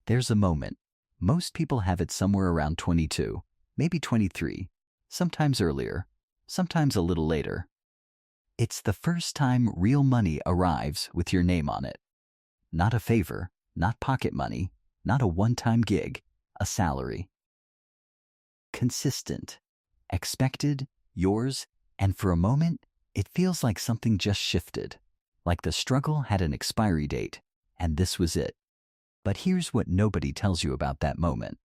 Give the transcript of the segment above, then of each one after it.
There's a moment. Most people have it somewhere around 22, maybe 23, sometimes earlier, sometimes a little later. It's the first time real money arrives with your name on it. Not a favor, not pocket money, not a one-time gig, a salary. Consistent, expected, yours, and for a moment, it feels like something just shifted, like the struggle had an expiry date, and this was it. But here's what nobody tells you about that moment.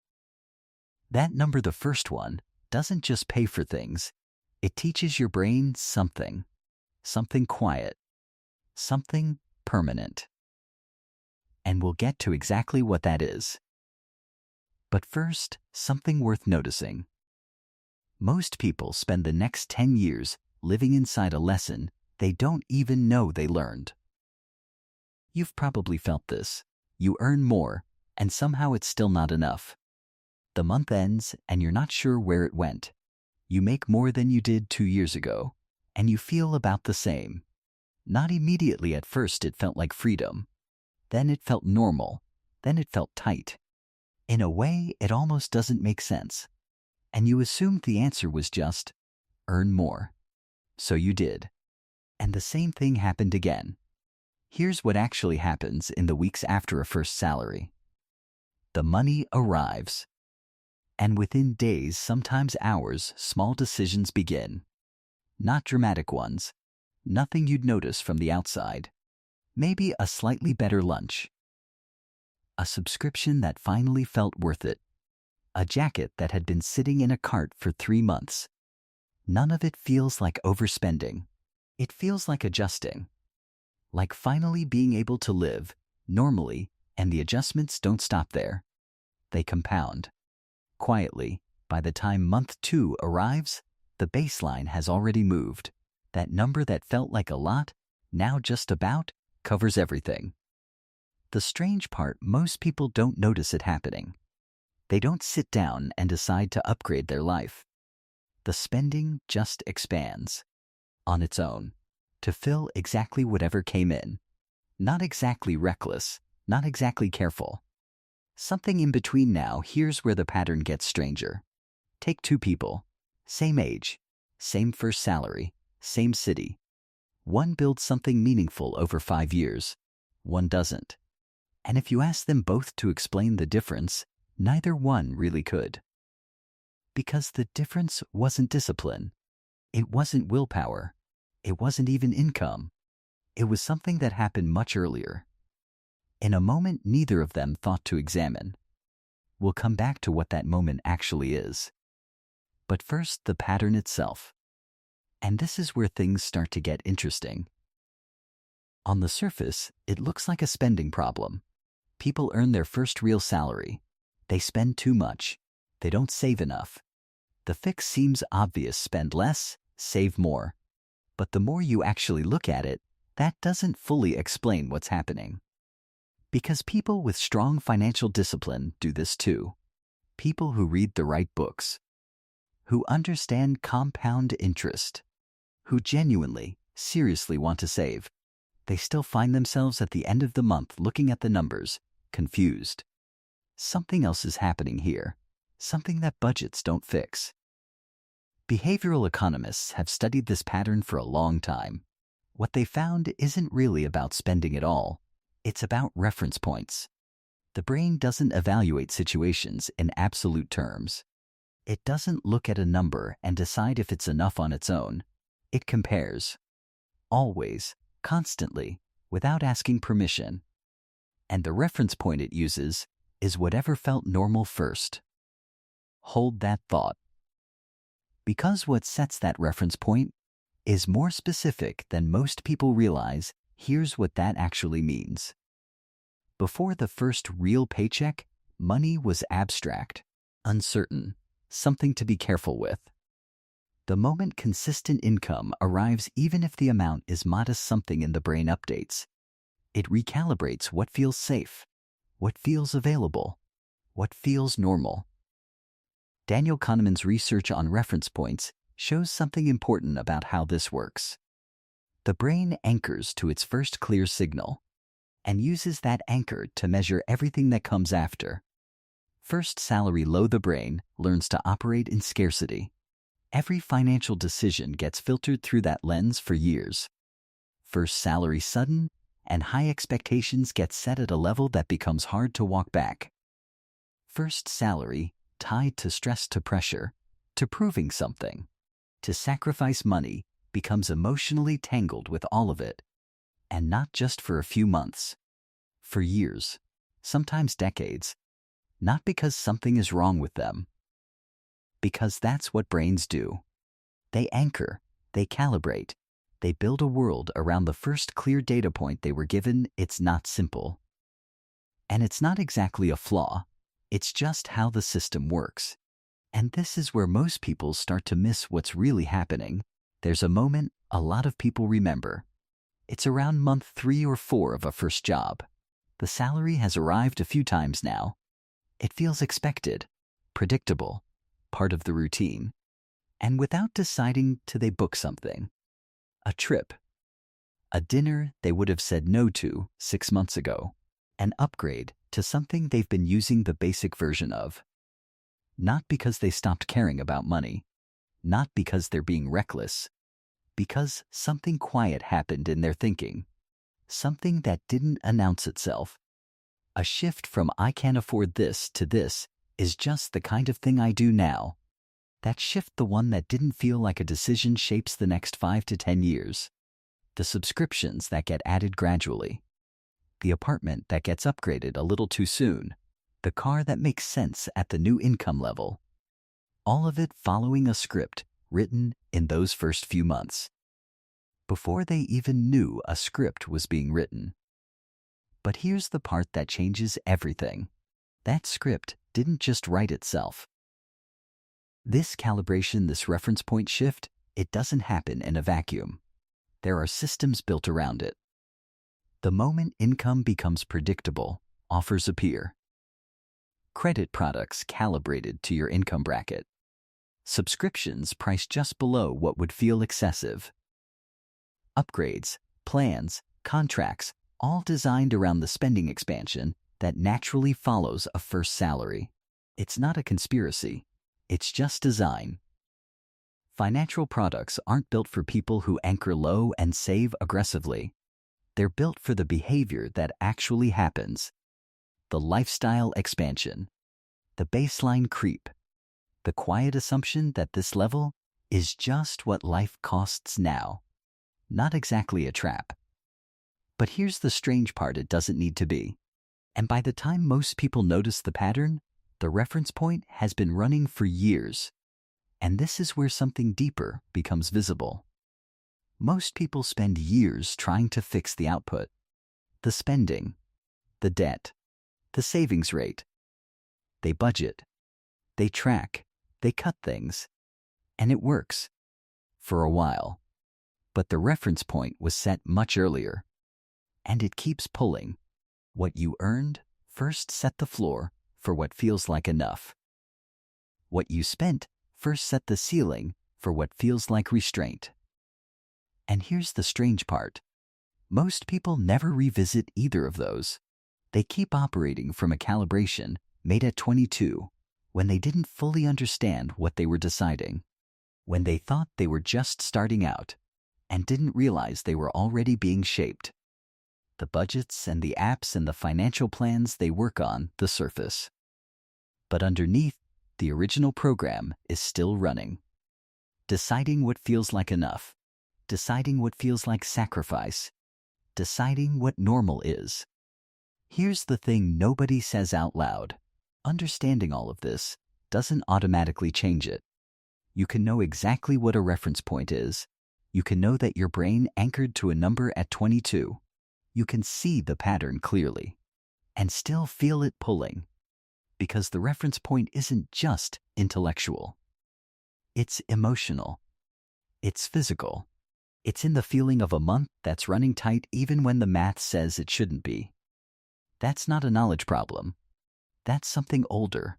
That number, the first one, doesn't just pay for things. It teaches your brain something. Something quiet. Something permanent. And we'll get to exactly what that is. But first, something worth noticing. Most people spend the next 10 years living inside a lesson they don't even know they learned. You've probably felt this. You earn more, and somehow it's still not enough. The month ends, and you're not sure where it went. You make more than you did 2 years ago, and you feel about the same. Not immediately at first it felt like freedom. Then it felt normal. Then it felt tight. In a way, it almost doesn't make sense. And you assumed the answer was just, earn more. So you did. And the same thing happened again. Here's what actually happens in the weeks after a first salary. The money arrives. And within days, sometimes hours, small decisions begin. Not dramatic ones. Nothing you'd notice from the outside. Maybe a slightly better lunch. A subscription that finally felt worth it. A jacket that had been sitting in a cart for 3 months. None of it feels like overspending. It feels like adjusting. Like finally being able to live normally, and the adjustments don't stop there. They compound. Quietly, by the time month 2 arrives, the baseline has already moved. That number that felt like a lot, now just about, covers everything. The strange part, most people don't notice it happening. They don't sit down and decide to upgrade their life. The spending just expands. On its own. To fill exactly whatever came in. Not exactly reckless, not exactly careful. Something in between now. Here's where the pattern gets stranger. Take 2 people, same age, same first salary, same city. One builds something meaningful over 5 years, one doesn't. And if you ask them both to explain the difference, neither one really could. Because the difference wasn't discipline. It wasn't willpower. It wasn't even income. It was something that happened much earlier. In a moment neither of them thought to examine. We'll come back to what that moment actually is. But first, the pattern itself. And this is where things start to get interesting. On the surface, it looks like a spending problem. People earn their first real salary. They spend too much. They don't save enough. The fix seems obvious: spend less, save more. But the more you actually look at it, that doesn't fully explain what's happening. Because people with strong financial discipline do this too. People who read the right books. Who understand compound interest. Who genuinely, seriously want to save. They still find themselves at the end of the month looking at the numbers, confused. Something else is happening here. Something that budgets don't fix. Behavioral economists have studied this pattern for a long time. What they found isn't really about spending at all. It's about reference points. The brain doesn't evaluate situations in absolute terms. It doesn't look at a number and decide if it's enough on its own. It compares. Always, constantly, without asking permission. And the reference point it uses is whatever felt normal first. Hold that thought. Because what sets that reference point is more specific than most people realize, here's what that actually means. Before the first real paycheck, money was abstract, uncertain, something to be careful with. The moment consistent income arrives, even if the amount is modest, something in the brain updates. It recalibrates what feels safe, what feels available, what feels normal. Daniel Kahneman's research on reference points shows something important about how this works. The brain anchors to its first clear signal. and uses that anchor to measure everything that comes after. First salary low, the brain learns to operate in scarcity. Every financial decision gets filtered through that lens for years. First salary sudden, and high expectations get set at a level that becomes hard to walk back. First salary tied to stress, to pressure, to proving something, to sacrifice money, becomes emotionally tangled with all of it. And not just for a few months. For years, sometimes decades. Not because something is wrong with them. Because that's what brains do. They anchor, they calibrate, they build a world around the first clear data point they were given. It's not simple. And it's not exactly a flaw, it's just how the system works. And this is where most people start to miss what's really happening. There's a moment a lot of people remember. It's around month 3 or 4 of a first job. The salary has arrived a few times now. It feels expected, predictable, part of the routine. And without deciding to, they book something. A trip. A dinner they would have said no to 6 months ago. An upgrade to something they've been using the basic version of. Not because they stopped caring about money. Not because they're being reckless. Because something quiet happened in their thinking. Something that didn't announce itself. A shift from "I can't afford this" to "this is just the kind of thing I do now." That shift, the one that didn't feel like a decision, shapes the next 5 to 10 years. The subscriptions that get added gradually. The apartment that gets upgraded a little too soon. The car that makes sense at the new income level. All of it following a script written in those first few months. Before they even knew a script was being written. But here's the part that changes everything. That script didn't just write itself. This calibration, this reference point shift, it doesn't happen in a vacuum. There are systems built around it. The moment income becomes predictable, offers appear. Credit products calibrated to your income bracket. Subscriptions priced just below what would feel excessive. Upgrades, plans, contracts, all designed around the spending expansion that naturally follows a first salary. It's not a conspiracy. It's just design. Financial products aren't built for people who anchor low and save aggressively. They're built for the behavior that actually happens. The lifestyle expansion. The baseline creep. The quiet assumption that this level is just what life costs now. Not exactly a trap. But here's the strange part: it doesn't need to be. And by the time most people notice the pattern, the reference point has been running for years. And this is where something deeper becomes visible. Most people spend years trying to fix the output. The spending, the debt, the savings rate. They budget, they track, they cut things. And it works. For a while. But the reference point was set much earlier. And it keeps pulling. What you earned first set the floor for what feels like enough. What you spent first set the ceiling for what feels like restraint. And here's the strange part. Most people never revisit either of those. They keep operating from a calibration made at 22, when they didn't fully understand what they were deciding. When they thought they were just starting out, and didn't realize they were already being shaped. The budgets and the apps and the financial plans they work on the surface. But underneath, the original program is still running. Deciding what feels like enough. Deciding what feels like sacrifice. Deciding what normal is. Here's the thing nobody says out loud. Understanding all of this doesn't automatically change it. You can know exactly what a reference point is. You can know that your brain anchored to a number at 22. You can see the pattern clearly and still feel it pulling, because the reference point isn't just intellectual. It's emotional. It's physical. It's in the feeling of a month that's running tight even when the math says it shouldn't be. That's not a knowledge problem. That's something older,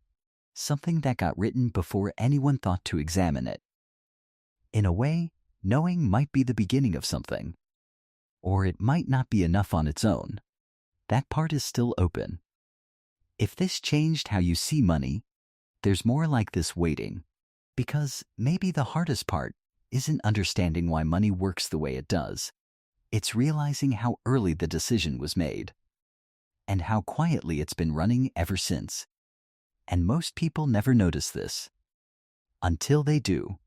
something that got written before anyone thought to examine it. In a way, knowing might be the beginning of something. Or it might not be enough on its own. That part is still open. If this changed how you see money, there's more like this waiting. Because maybe the hardest part isn't understanding why money works the way it does. It's realizing how early the decision was made and how quietly it's been running ever since. And most people never notice this until they do.